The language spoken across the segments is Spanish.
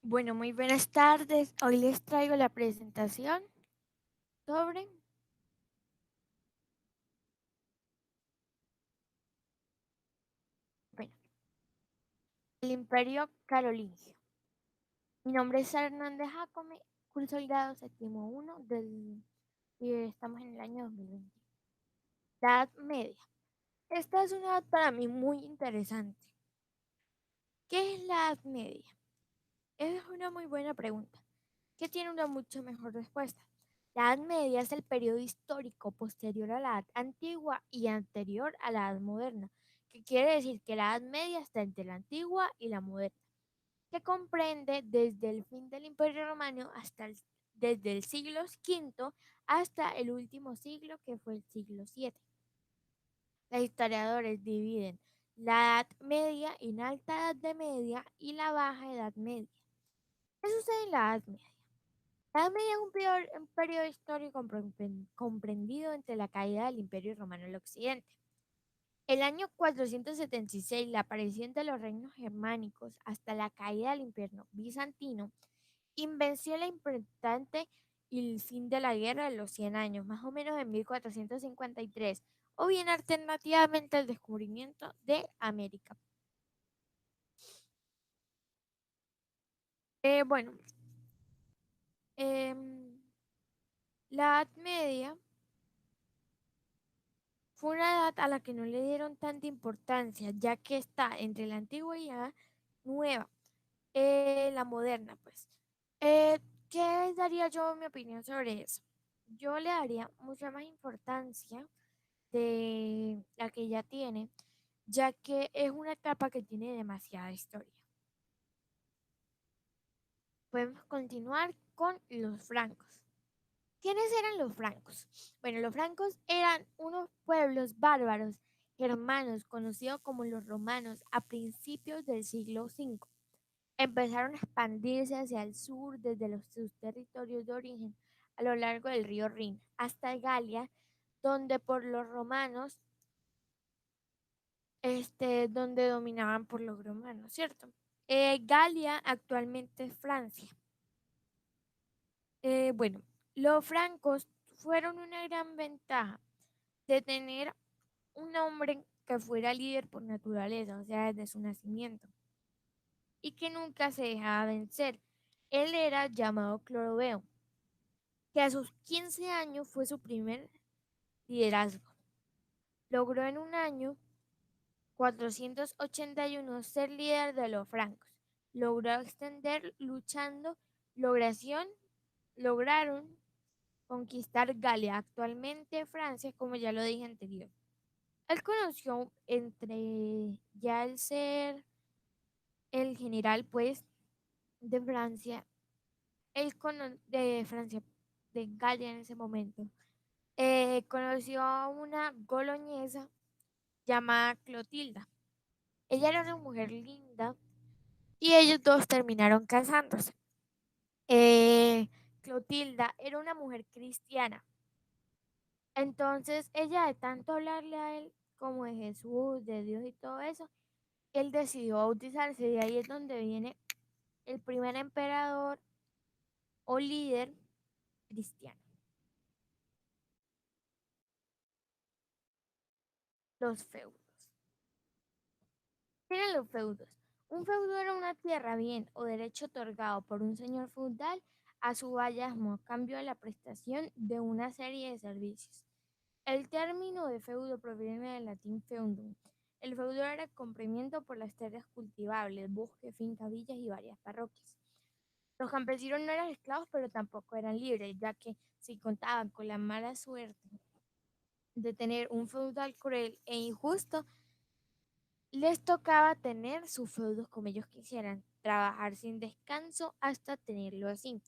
Bueno, muy buenas tardes. Hoy les traigo la presentación sobre, bueno, el Imperio Carolingio. Mi nombre es Hernández Jacome, curso el grado séptimo uno y estamos en el año 2020. La Edad Media. Esta es una edad para mí muy interesante. ¿Qué es la Edad Media? Es una muy buena pregunta, que tiene una mucho mejor respuesta. La Edad Media es el periodo histórico posterior a la Edad Antigua y anterior a la Edad Moderna, que quiere decir que la Edad Media está entre la Antigua y la Moderna, que comprende desde el fin del Imperio Romano desde el siglo V hasta el último siglo, que fue el siglo VII. Los historiadores dividen la Edad Media en Alta Edad de Media y la Baja Edad Media. ¿Qué sucede en la Edad Media? La Edad Media es un periodo histórico comprendido entre la caída del Imperio Romano en el Occidente. El año 476, la aparición de los reinos germánicos hasta la caída del Imperio bizantino, invenció la importante y el fin de la guerra de los 100 años, más o menos en 1453, o bien alternativamente el descubrimiento de América. Bueno, em, la Edad Media fue una edad a la que no le dieron tanta importancia, ya que está entre la antigua y la nueva, la moderna, pues. Eh, ¿Qué daría yo mi opinión sobre eso? Yo le daría mucha más importancia de la que ya tiene, ya que es una etapa que tiene demasiada historia. Podemos continuar con los francos. ¿Quiénes eran los francos? Bueno, los francos eran unos pueblos bárbaros germanos conocidos como los romanos a principios del siglo V. Empezaron a expandirse hacia el sur desde sus territorios de origen a lo largo del río Rin hasta Galia, donde por los romanos, donde dominaban por los romanos, ¿cierto? Galia actualmente es Francia. Bueno, los francos fueron una gran ventaja de tener un hombre que fuera líder por naturaleza, o sea, desde su nacimiento, y que nunca se dejaba vencer. Él era llamado Clodoveo, que a sus 15 años fue su primer liderazgo. Logró en un año 481 ser líder de los francos. Logró extender luchando, lograron conquistar Galia, actualmente Francia, como ya lo dije anterior. Él conoció entre ya el ser el general, pues, de Francia, de Francia, de Galia en ese momento, conoció a una boloñesa llamada Clotilda. Ella era una mujer linda y ellos dos terminaron casándose. Clotilda era una mujer cristiana. Entonces, ella de tanto hablarle a él como de Jesús, de Dios y todo eso, él decidió bautizarse. Y ahí es donde viene el primer emperador o líder cristiano. Los feudos. ¿Qué eran los feudos? Un feudo era una tierra, bien o derecho otorgado por un señor feudal a su vallazgo a cambio de la prestación de una serie de servicios. El término de feudo proviene del latín feudum. El feudo era el comprimiento por las tierras cultivables, bosques, fincas, villas y varias parroquias. Los campesinos no eran esclavos, pero tampoco eran libres, ya que si contaban con la mala suerte de tener un feudal cruel e injusto, les tocaba tener sus feudos como ellos quisieran, trabajar sin descanso hasta tenerlo así.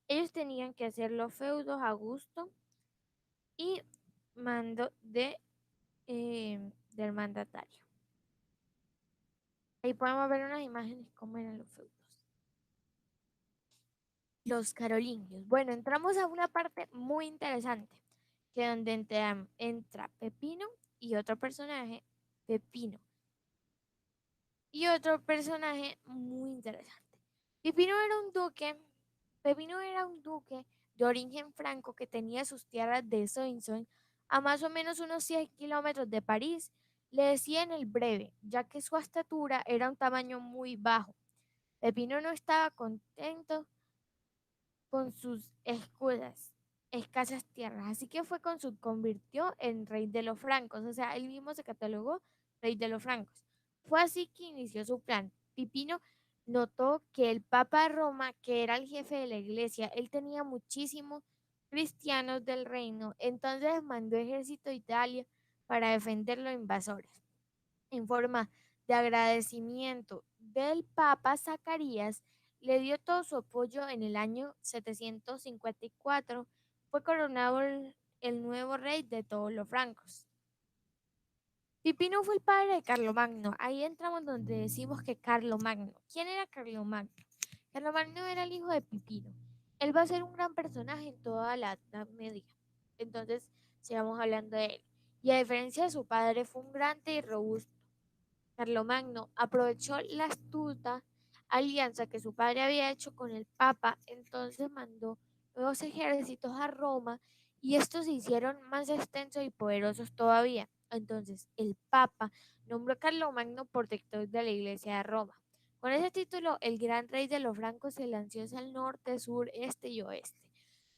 Ellos tenían que hacer los feudos a gusto y mando del mandatario. Ahí podemos ver unas imágenes cómo eran los feudos. Los carolingios. Bueno, entramos a una parte muy interesante, que donde entra Pepino y otro personaje, Pepino, y otro personaje muy interesante. Pipino era un duque, Pepino era un duque de origen franco que tenía sus tierras de Soissons a más o menos unos 100 kilómetros de París. Le decían el breve, ya que su estatura era un tamaño muy bajo. Pepino no estaba contento con sus escasas tierras, así que convirtió en rey de los francos, o sea, él mismo se catalogó rey de los francos. Fue así que inició su plan. Pipino notó que el Papa de Roma, que era el jefe de la iglesia, él tenía muchísimos cristianos del reino, entonces mandó ejército a Italia para defender los invasores. En forma de agradecimiento del Papa, Zacarías le dio todo su apoyo. En el año 754 fue coronado el nuevo rey de todos los francos. Pipino fue el padre de Carlomagno. Ahí entramos donde decimos que Carlomagno. ¿Quién era Carlomagno? Carlomagno era el hijo de Pipino. Él va a ser un gran personaje en toda la Edad Media. Entonces, sigamos hablando de él. Y a diferencia de su padre, fue un grande y robusto. Carlomagno aprovechó la astuta alianza que su padre había hecho con el Papa, entonces mandó nuevos ejércitos a Roma y estos se hicieron más extensos y poderosos todavía. Entonces el Papa nombró a Carlomagno protector de la Iglesia de Roma. Con ese título, el gran rey de los francos se lanzó hacia el norte, sur, este y oeste,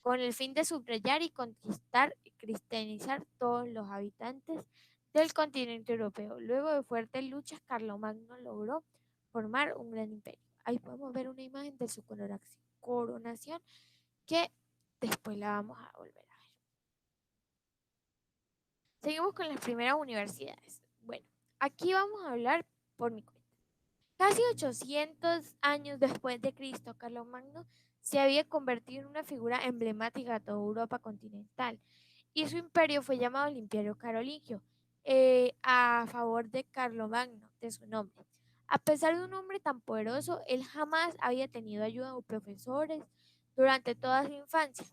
con el fin de subrayar y conquistar y cristianizar todos los habitantes del continente europeo. Luego de fuertes luchas, Carlomagno logró formar un gran imperio. Ahí podemos ver una imagen de su coronación que después la vamos a volver a ver. Seguimos con las primeras universidades. Bueno, aquí vamos a hablar por mi cuenta. Casi 800 años después de Cristo, Carlomagno se había convertido en una figura emblemática de toda Europa continental y su imperio fue llamado el Imperio Carolingio, a favor de Carlomagno, de su nombre. A pesar de un hombre tan poderoso, él jamás había tenido ayuda de profesores durante toda su infancia,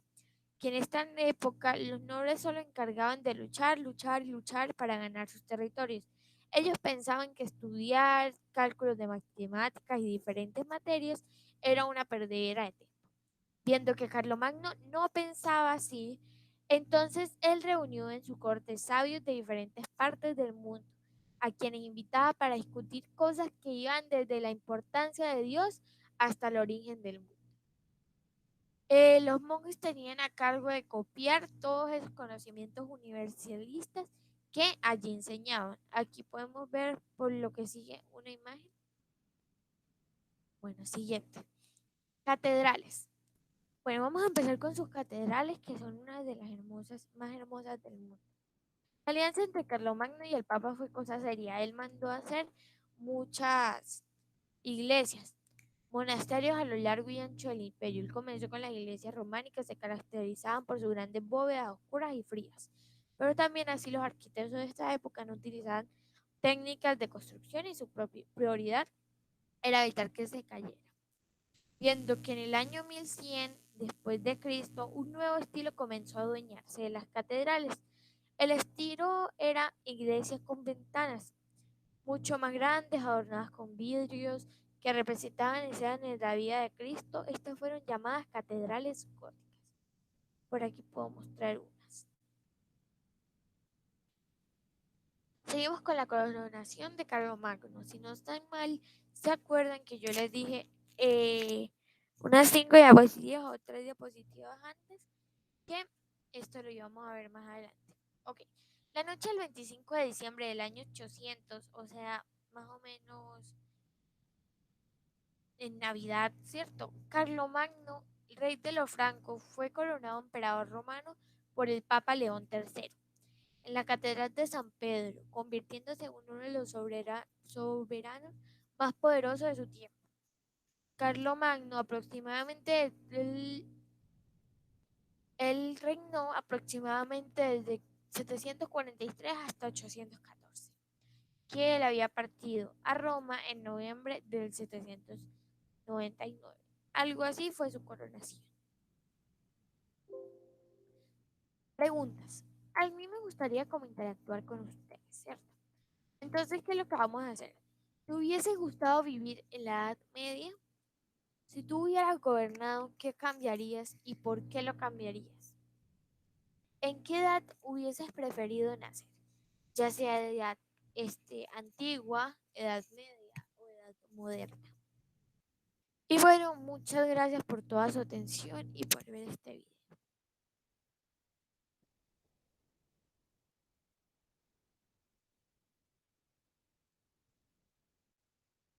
que en esta época los nobles solo encargaban de luchar, luchar y luchar para ganar sus territorios. Ellos pensaban que estudiar cálculos de matemáticas y diferentes materias era una perdedera de tiempo. Viendo que Carlomagno no pensaba así, entonces él reunió en su corte sabios de diferentes partes del mundo, a quienes invitaba para discutir cosas que iban desde la importancia de Dios hasta el origen del mundo. Los monjes tenían a cargo de copiar todos esos conocimientos universalistas que allí enseñaban. Aquí podemos ver por lo que sigue una imagen. Bueno, siguiente. Catedrales. Bueno, vamos a empezar con sus catedrales, que son una de las más hermosas del mundo. La alianza entre Carlomagno y el Papa fue cosa seria. Él mandó a hacer muchas iglesias, monasterios a lo largo y ancho del imperio. Él comenzó con las iglesias románicas, se caracterizaban por sus grandes bóvedas oscuras y frías. Pero también así los arquitectos de esta época no utilizaban técnicas de construcción y su propia prioridad era evitar que se cayera. Viendo que en el año 1100 después de Cristo un nuevo estilo comenzó a adueñarse de las catedrales. El estilo era iglesias con ventanas mucho más grandes, adornadas con vidrios que representaban escenas de la vida de Cristo. Estas fueron llamadas catedrales góticas. Por aquí puedo mostrar unas. Seguimos con la coronación de Carlomagno. Si no están mal, ¿se acuerdan que yo les dije unas 5 diapositivas o 3 diapositivas antes? Que esto lo íbamos a ver más adelante. Ok, la noche del 25 de diciembre del año 800, o sea, más o menos en Navidad, ¿cierto? Carlomagno, el rey de los francos, fue coronado emperador romano por el Papa León III en la Catedral de San Pedro, convirtiéndose en uno de los soberanos más poderosos de su tiempo. Carlomagno él reinó aproximadamente desde 743 hasta 814, que él había partido a Roma en noviembre del 799. Algo así fue su coronación. Preguntas. A mí me gustaría como interactuar con ustedes, ¿cierto? Entonces, ¿qué es lo que vamos a hacer? ¿Te hubiese gustado vivir en la Edad Media? Si tú hubieras gobernado, ¿qué cambiarías y por qué lo cambiarías? ¿En qué edad hubieses preferido nacer? Ya sea de edad antigua, edad media o edad moderna. Y bueno, muchas gracias por toda su atención y por ver este video.